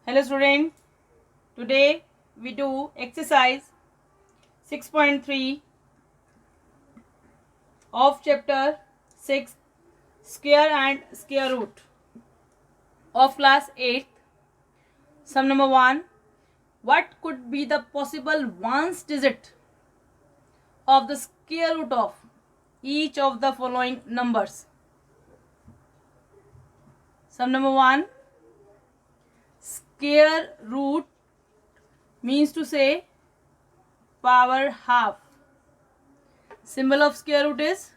Hello student, today we do exercise 6.3 of chapter 6 square and square root of class 8. Sum number 1. What could be the possible ones digit of the square root of each of the following numbers? Sum number 1. Square root means to say power half. Symbol of square root is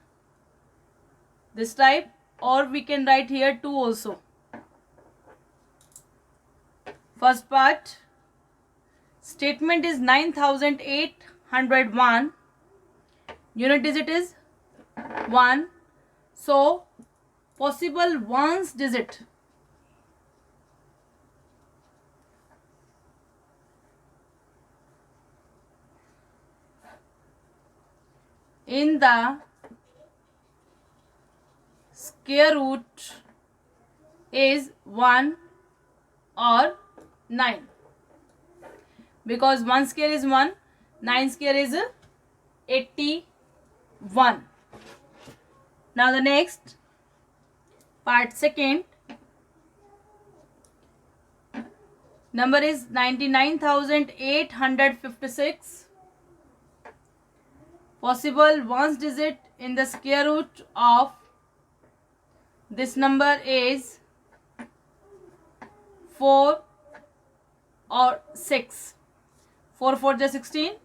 this type, or we can write here 2 also. First part, statement is 9801, unit digit is 1, so possible ones digit in the square root is 1 or 9, because 1 square is 1, 9 square is 81. Now the next part, second, number is 99,856. Possible ones digit in the square root of this number is 4 or 6. 4 4 is 16,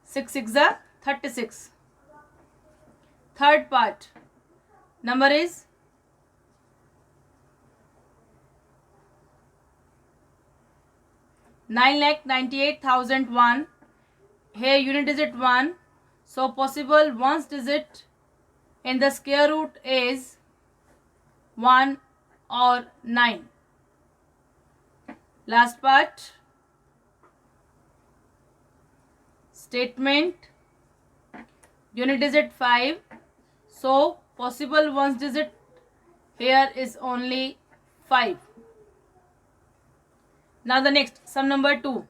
6 6 is 36. Third part, number is 9,98,001. Here unit digit 1, so possible ones digit in the square root is 1 or 9. Last part, statement unit digit 5, so possible ones digit here is only 5. Now the next, sum number 2.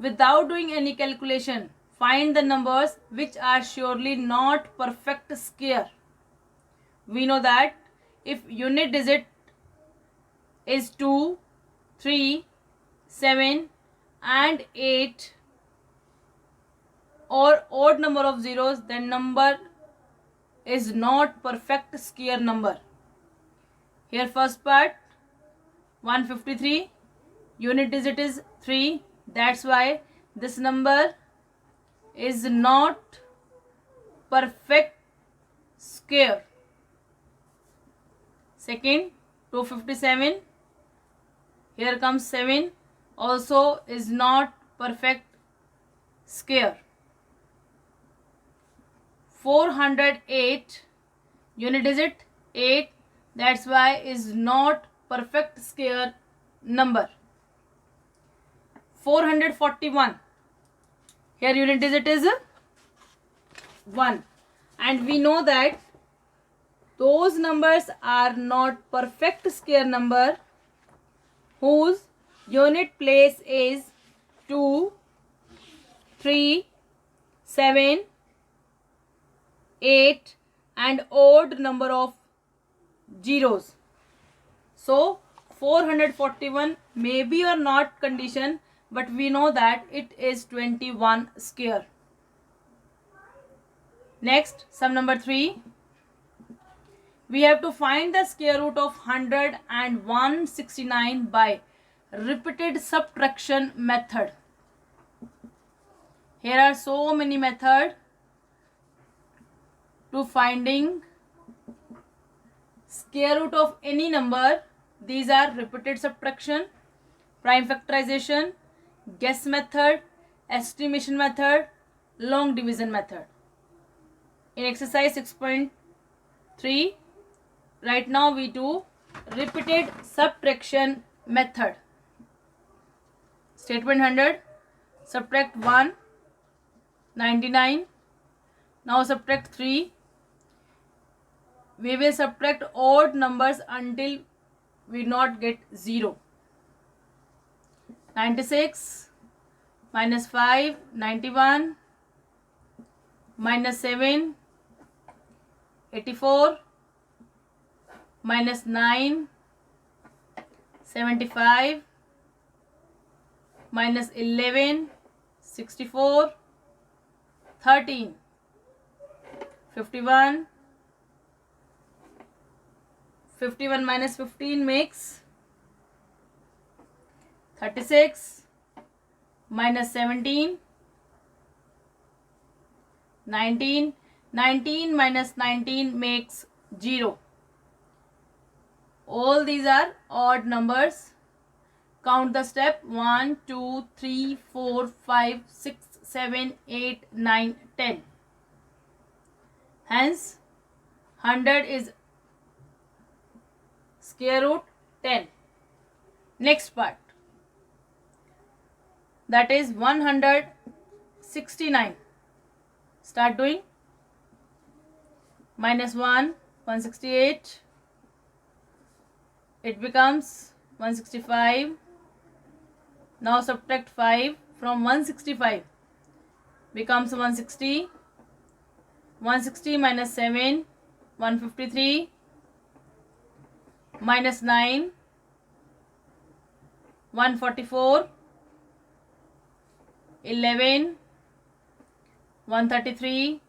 Without doing any calculation, find the numbers which are surely not perfect square. We know that if unit digit is 2, 3, 7 and 8 or odd number of zeros, then number is not perfect square number. Here first part, 153, unit digit is 3, that's why this number is not perfect square. Second, 257, here comes 7, also is not perfect square. 408, unit digit 8, that's why is not perfect square number. 441, here unit digit is 1, and we know that those numbers are not perfect square number whose unit place is 2, 3, 7, 8 and odd number of zeros. So 441 may be or not condition, but we know that it is 21 square. Next, sum number 3. We have to find the square root of 100 and 169 by repeated subtraction method. Here are so many methods to finding square root of any number. These are repeated subtraction, prime factorization, guess method, estimation method, long division method. In exercise 6.3, right now we do repeated subtraction method. Statement 100, subtract 1, 99. Now subtract 3. We will subtract odd numbers until we not get 0. 96 minus 5, 91 minus 7, 84 minus 9, 75 minus 11, 64, 13, 51, 51 minus 15 makes 36, minus 17, 19, 19 minus 19 makes 0. All these are odd numbers. Count the step 1, 2, 3, 4, 5, 6, 7, 8, 9, 10. Hence, 100 is square root 10. Next part, that is 169. Start doing. Minus 1, 168. It becomes 165. Now subtract 5 from 165. Becomes 160. 160 minus 7, 153. Minus 9, 144. 11, 133.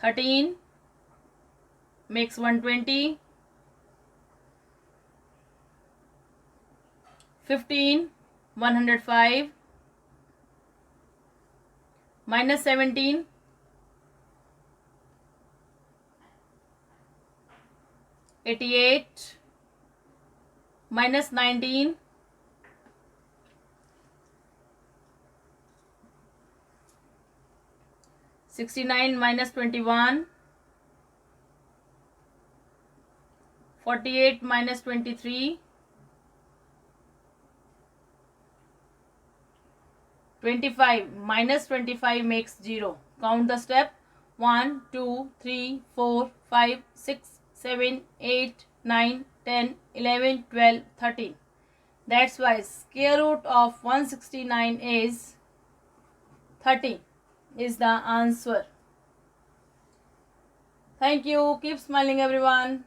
13 makes 120. 15, 105. Minus 17, 88. Minus 19, 69 minus 21, 48 minus 23, 25 minus 25 makes 0. Count the step 1, 2, 3, 4, 5, 6, 7, 8, 9, 10, 11, 12, 13. That's why square root of 169 is 30 is the answer. Thank you. Keep smiling everyone.